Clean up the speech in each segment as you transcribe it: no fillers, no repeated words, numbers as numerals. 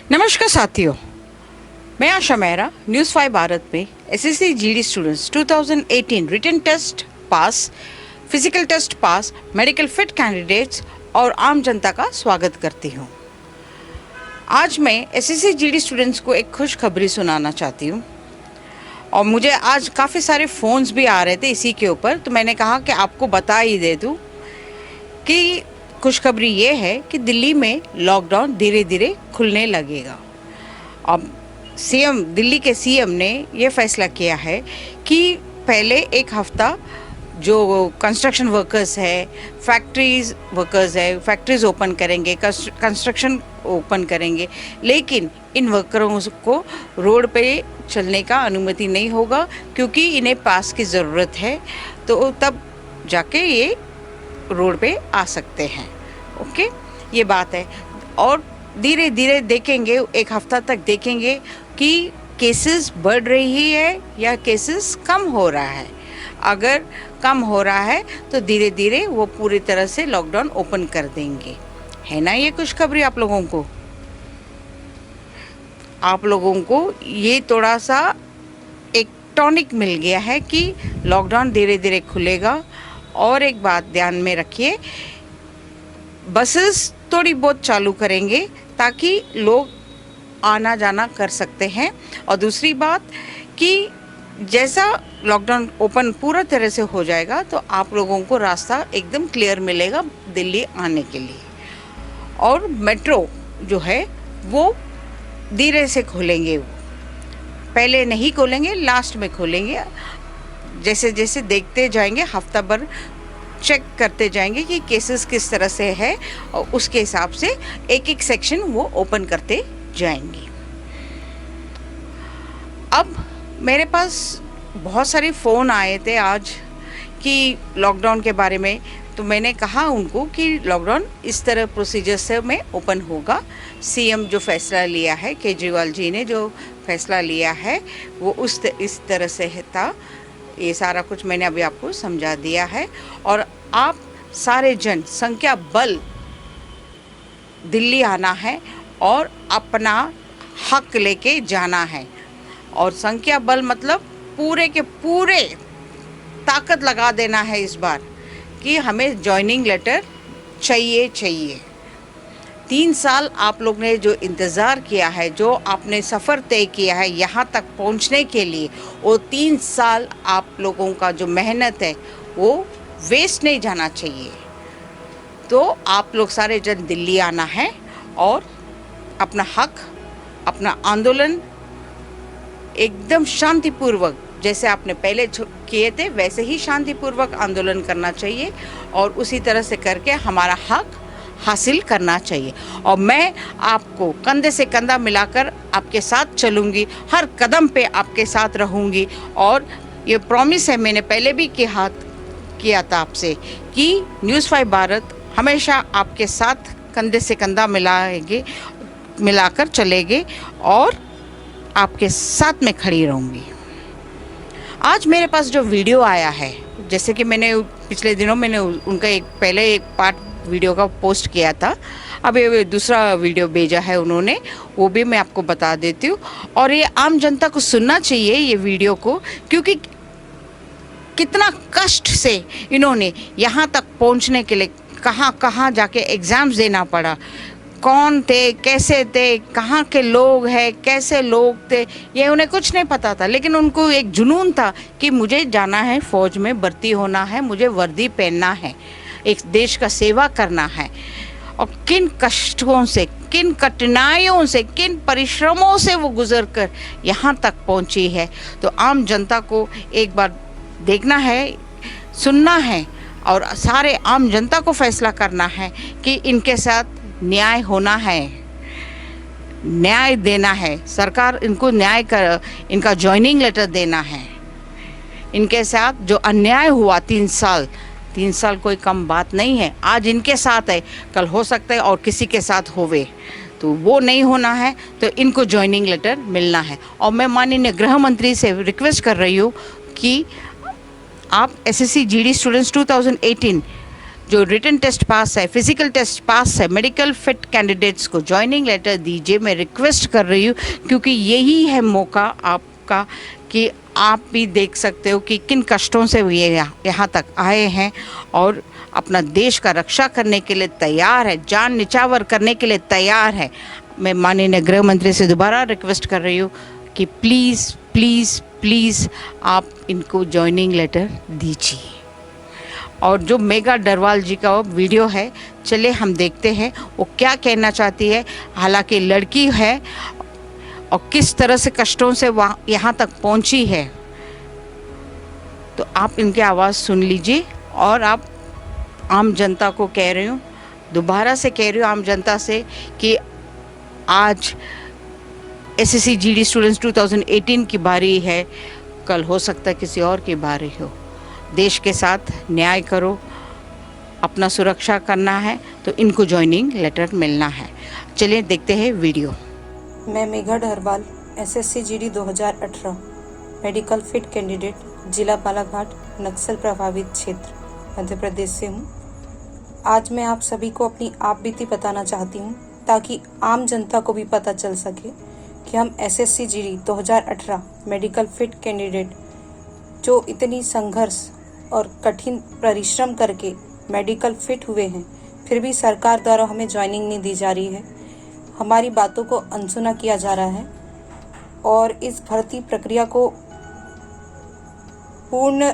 नमस्कार साथियों, मैं आशा मेहरा न्यूज़ 5 भारत में SSC GD students 2018 written test pass, physical test pass, medical fit candidates और आम जनता का स्वागत करती हूँ। आज मैं एसएससी जीडी स्टूडेंट्स को एक खुशखबरी सुनाना चाहती हूँ और मुझे आज काफ़ी सारे फ़ोन्स भी आ रहे थे इसी के ऊपर, तो मैंने कहा कि आपको बता ही दे दूँ कि खुशखबरी ये है कि दिल्ली में लॉकडाउन धीरे धीरे खुलने लगेगा। अब दिल्ली के सीएम ने ये फैसला किया है कि पहले एक हफ्ता जो कंस्ट्रक्शन वर्कर्स है, फैक्ट्रीज वर्कर्स है, फैक्ट्रीज ओपन करेंगे, कंस्ट्रक्शन ओपन करेंगे, लेकिन इन वर्करों को रोड पे चलने का अनुमति नहीं होगा क्योंकि इन्हें पास की ज़रूरत है, तो तब जाके ये रोड पे आ सकते हैं। ओके, ये बात है। और धीरे धीरे देखेंगे, एक हफ्ता तक देखेंगे कि केसेस बढ़ रही है या केसेस कम हो रहा है। अगर कम हो रहा है तो धीरे धीरे वो पूरी तरह से लॉकडाउन ओपन कर देंगे। है ना ये खुशखबरी आप लोगों को? आप लोगों को ये थोड़ा सा एक टॉनिक मिल गया है कि लॉकडाउन धीरे धीरे खुलेगा। और एक बात ध्यान में रखिए, बसेस थोड़ी बहुत चालू करेंगे ताकि लोग आना जाना कर सकते हैं। और दूसरी बात कि जैसा लॉकडाउन ओपन पूरा तरह से हो जाएगा तो आप लोगों को रास्ता एकदम क्लियर मिलेगा दिल्ली आने के लिए। और मेट्रो जो है वो धीरे से खोलेंगे, पहले नहीं खोलेंगे, लास्ट में खोलेंगे। जैसे जैसे देखते जाएंगे, हफ्ता भर चेक करते जाएंगे कि केसेस किस तरह से है और उसके हिसाब से एक एक सेक्शन वो ओपन करते जाएंगे। अब मेरे पास बहुत सारे फ़ोन आए थे आज कि लॉकडाउन के बारे में, तो मैंने कहा उनको कि लॉकडाउन इस तरह प्रोसीजर से में ओपन होगा। सीएम जो फैसला लिया है, केजरीवाल जी ने जो फैसला लिया है वो इस तरह से था। ये सारा कुछ मैंने अभी आपको समझा दिया है। और आप सारे जन संख्या बल दिल्ली आना है और अपना हक लेके जाना है। और संख्या बल मतलब पूरे के पूरे ताकत लगा देना है इस बार कि हमें जॉइनिंग लेटर चाहिए। 3 साल आप लोग ने जो इंतज़ार किया है, जो आपने सफ़र तय किया है यहाँ तक पहुँचने के लिए, वो 3 साल आप लोगों का जो मेहनत है वो वेस्ट नहीं जाना चाहिए। तो आप लोग सारे जन दिल्ली आना है और अपना हक, अपना आंदोलन एकदम शांतिपूर्वक, जैसे आपने पहले किए थे वैसे ही शांतिपूर्वक आंदोलन करना चाहिए और उसी तरह से करके हमारा हक हासिल करना चाहिए। और मैं आपको कंधे से कंधा मिलाकर आपके साथ चलूँगी, हर कदम पे आपके साथ रहूँगी। और ये प्रॉमिस है, मैंने पहले भी किया था आपसे कि न्यूज़ 5 भारत हमेशा आपके साथ कंधे से कंधा मिलाकर चलेंगे और आपके साथ में खड़ी रहूँगी। आज मेरे पास जो वीडियो आया है, जैसे कि मैंने पिछले दिनों उनका पहले एक पार्ट वीडियो का पोस्ट किया था, अब ये दूसरा वीडियो भेजा है उन्होंने, वो भी मैं आपको बता देती हूँ। और ये आम जनता को सुनना चाहिए ये वीडियो को, क्योंकि कितना कष्ट से इन्होंने यहाँ तक पहुँचने के लिए कहाँ जाके एग्ज़ाम्स देना पड़ा, कौन थे, कैसे थे, कहाँ के लोग हैं, कैसे लोग थे, ये उन्हें कुछ नहीं पता था। लेकिन उनको एक जुनून था कि मुझे जाना है, फ़ौज में भर्ती होना है, मुझे वर्दी पहनना है, एक देश का सेवा करना है। और किन कष्टों से, किन कठिनाइयों से, किन परिश्रमों से वो गुजर कर यहाँ तक पहुँची है। तो आम जनता को एक बार देखना है, सुनना है और सारे आम जनता को फैसला करना है कि इनके साथ न्याय होना है, न्याय देना है। सरकार इनको इनका जॉइनिंग लेटर देना है। इनके साथ जो अन्याय हुआ 3 साल कोई कम बात नहीं है। आज इनके साथ है, कल हो सकता है और किसी के साथ होवे, तो वो नहीं होना है। तो इनको जॉइनिंग लेटर मिलना है। और मैं माननीय गृह मंत्री से रिक्वेस्ट कर रही हूँ कि आप एसएससी जीडी स्टूडेंट्स 2018 जो रिटन टेस्ट पास है, फिजिकल टेस्ट पास है, मेडिकल फिट कैंडिडेट्स को ज्वाइनिंग लेटर दीजिए। मैं रिक्वेस्ट कर रही हूँ, क्योंकि यही है मौका आपका कि आप भी देख सकते हो कि किन कष्टों से ये यहाँ तक आए हैं और अपना देश का रक्षा करने के लिए तैयार है, जान निछावर करने के लिए तैयार है। मैं माननीय गृह मंत्री से दोबारा रिक्वेस्ट कर रही हूँ कि प्लीज़ प्लीज़ प्लीज़ आप इनको ज्वाइनिंग लेटर दीजिए। और जो मेघा डरवाल जी का वीडियो है, चले हम देखते हैं वो क्या कहना चाहती है। हालांकि लड़की है और किस तरह से कष्टों से वहाँ यहाँ तक पहुँची है, तो आप इनकी आवाज़ सुन लीजिए। और आप आम जनता को कह रही हूँ, दोबारा से कह रही हूँ आम जनता से कि आज एसएससी जीडी स्टूडेंट्स 2018 की बारी है, कल हो सकता है किसी और की बारी हो। देश के साथ न्याय करो, अपना सुरक्षा करना है तो इनको ज्वाइनिंग लेटर मिलना है। चलिए देखते हैं वीडियो। मैं Megha Darwal SSC GD 2018 medical fit candidate, जिला बालाघाट, नक्सल प्रभावित क्षेत्र मध्य प्रदेश से हूँ। आज मैं आप सभी को अपनी आप बीती बताना चाहती हूँ, ताकि आम जनता को भी पता चल सके कि हम SSC GD 2018 medical fit candidate जो इतनी संघर्ष और कठिन परिश्रम करके मेडिकल फिट हुए हैं, फिर भी सरकार द्वारा हमें ज्वाइनिंग नहीं दी जा रही है। हमारी बातों को अनसुना किया जा रहा है और इस भर्ती प्रक्रिया को पूर्ण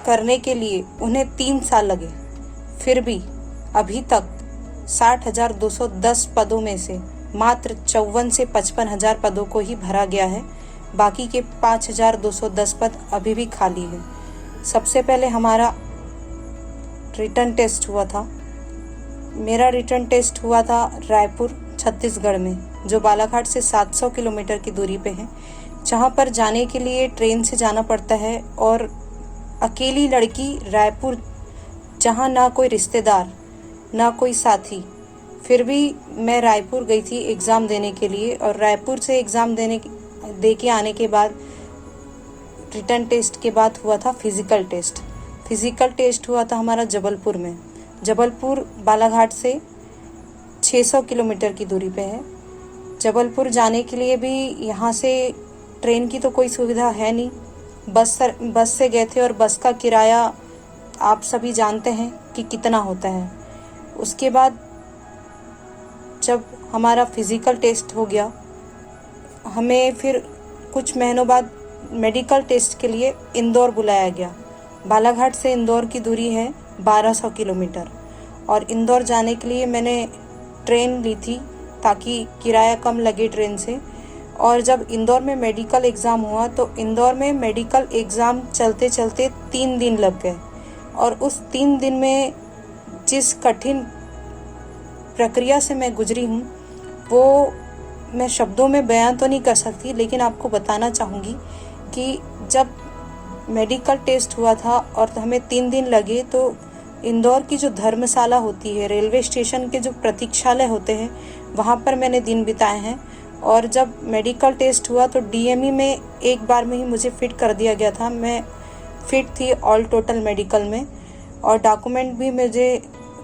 करने के लिए उन्हें 3 साल लगे। फिर भी अभी तक 60,210 पदों में से मात्र 54 से 55,000 पदों को ही भरा गया है। बाकी के 5,210 पद अभी भी खाली है। सबसे पहले हमारा रिटन टेस्ट हुआ था। मेरा रिटन टेस्ट हुआ था रायपुर, छत्तीसगढ़ में, जो बालाघाट से 700 किलोमीटर की दूरी पे है, जहाँ पर जाने के लिए ट्रेन से जाना पड़ता है। और अकेली लड़की रायपुर, जहाँ ना कोई रिश्तेदार ना कोई साथी, फिर भी मैं रायपुर गई थी एग्ज़ाम देने के लिए। और रायपुर से एग्ज़ाम दे के आने के बाद रिटन टेस्ट के बाद हुआ था फिज़िकल टेस्ट। फिज़िकल टेस्ट हुआ था हमारा जबलपुर में। जबलपुर बालाघाट से 600 किलोमीटर की दूरी पे है। जबलपुर जाने के लिए भी यहाँ से ट्रेन की तो कोई सुविधा है नहीं, बस से गए थे। और बस का किराया आप सभी जानते हैं कि कितना होता है। उसके बाद जब हमारा फिज़िकल टेस्ट हो गया, हमें फिर कुछ महीनों बाद मेडिकल टेस्ट के लिए इंदौर बुलाया गया। बालाघाट से इंदौर की दूरी है 1200 किलोमीटर। और इंदौर जाने के लिए मैंने ट्रेन ली थी ताकि किराया कम लगे ट्रेन से। और जब इंदौर में मेडिकल एग्ज़ाम हुआ तो इंदौर में मेडिकल एग्ज़ाम चलते चलते 3 दिन लग गए। और उस 3 दिन में जिस कठिन प्रक्रिया से मैं गुजरी हूँ, वो मैं शब्दों में बयां तो नहीं कर सकती, लेकिन आपको बताना चाहूँगी कि जब मेडिकल टेस्ट हुआ था और हमें 3 दिन लगे, तो इंदौर की जो धर्मशाला होती है, रेलवे स्टेशन के जो प्रतीक्षालय होते हैं, वहाँ पर मैंने दिन बिताए हैं। और जब मेडिकल टेस्ट हुआ तो डीएमई में एक बार में ही मुझे फिट कर दिया गया था। मैं फिट थी ऑल टोटल मेडिकल में। और डॉक्यूमेंट भी मुझे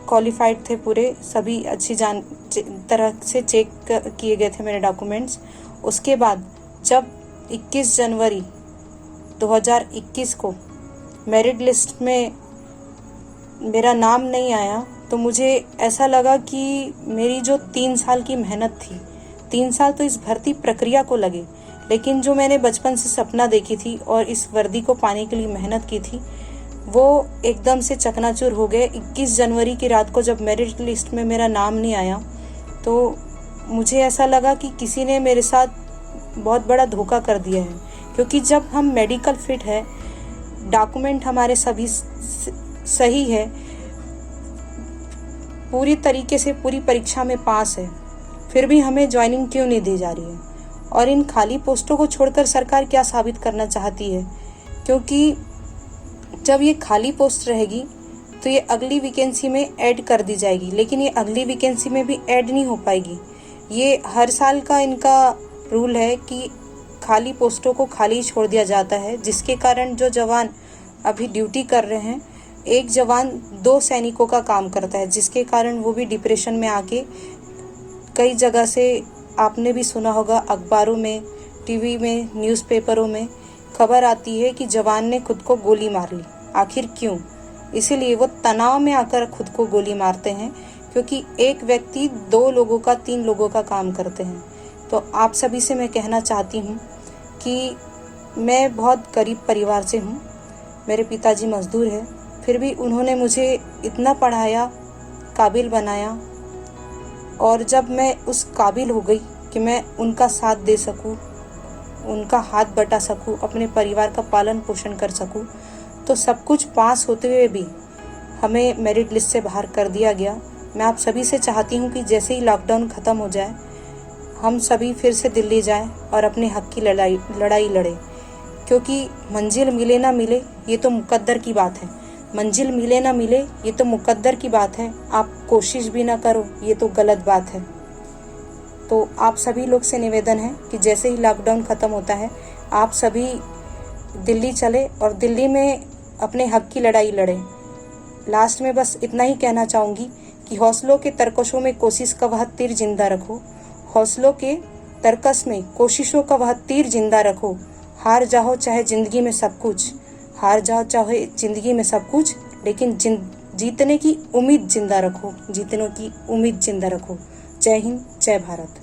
क्वालिफाइड थे पूरे, सभी अच्छी तरह से चेक किए गए थे मेरे डॉक्यूमेंट्स। उसके बाद जब 21 जनवरी 2021 को मेरिट लिस्ट में मेरा नाम नहीं आया, तो मुझे ऐसा लगा कि मेरी जो 3 साल की मेहनत थी, 3 साल तो इस भर्ती प्रक्रिया को लगे, लेकिन जो मैंने बचपन से सपना देखी थी और इस वर्दी को पाने के लिए मेहनत की थी, वो एकदम से चकनाचूर हो गए। 21 जनवरी की रात को जब मेरिट लिस्ट में मेरा नाम नहीं आया, तो मुझे ऐसा लगा कि किसी ने मेरे साथ बहुत बड़ा धोखा कर दिया है। क्योंकि जब हम मेडिकल फिट है, डॉक्यूमेंट हमारे सभी सही है, पूरी तरीके से पूरी परीक्षा में पास है, फिर भी हमें ज्वाइनिंग क्यों नहीं दी जा रही है? और इन खाली पोस्टों को छोड़कर सरकार क्या साबित करना चाहती है? क्योंकि जब ये खाली पोस्ट रहेगी तो ये अगली वैकेंसी में ऐड कर दी जाएगी, लेकिन ये अगली वैकेंसी में भी ऐड नहीं हो पाएगी। ये हर साल का इनका रूल है कि खाली पोस्टों को खाली छोड़ दिया जाता है, जिसके कारण जो जवान अभी ड्यूटी कर रहे हैं एक जवान 2 सैनिकों का काम करता है, जिसके कारण वो भी डिप्रेशन में आके कई जगह से आपने भी सुना होगा, अखबारों में, टीवी में, न्यूज़पेपरों में खबर आती है कि जवान ने खुद को गोली मार ली। आखिर क्यों? इसीलिए वो तनाव में आकर खुद को गोली मारते हैं, क्योंकि एक व्यक्ति 2 लोगों का, 3 लोगों का काम करते हैं। तो आप सभी से मैं कहना चाहती हूँ कि मैं बहुत गरीब परिवार से हूँ। मेरे पिताजी मजदूर हैं, फिर भी उन्होंने मुझे इतना पढ़ाया, काबिल बनाया, और जब मैं उस काबिल हो गई कि मैं उनका साथ दे सकूं, उनका हाथ बटा सकूं, अपने परिवार का पालन पोषण कर सकूं, तो सब कुछ पास होते हुए भी हमें मेरिट लिस्ट से बाहर कर दिया गया। मैं आप सभी से चाहती हूं कि जैसे ही लॉकडाउन ख़त्म हो जाए, हम सभी फिर से दिल्ली जाएं और अपने हक की लड़ाई लड़ें, क्योंकि मंजिल मिले ना मिले ये तो मुकद्दर की बात है। मंजिल मिले ना मिले ये तो मुकद्दर की बात है, आप कोशिश भी ना करो ये तो गलत बात है। तो आप सभी लोग से निवेदन है कि जैसे ही लॉकडाउन ख़त्म होता है, आप सभी दिल्ली चले और दिल्ली में अपने हक की लड़ाई लड़ें। लास्ट में बस इतना ही कहना चाहूँगी कि हौसलों के तरकशों में कोशिश का वह तीर जिंदा रखो, हौसलों के तरकस में कोशिशों का वह तीर जिंदा रखो। हार जाओ चाहे ज़िंदगी में सब कुछ, हार जाओ चाहे ज़िंदगी में सब कुछ, लेकिन जीतने की उम्मीद जिंदा रखो, जीतने की उम्मीद जिंदा रखो। जय हिंद, जय भारत।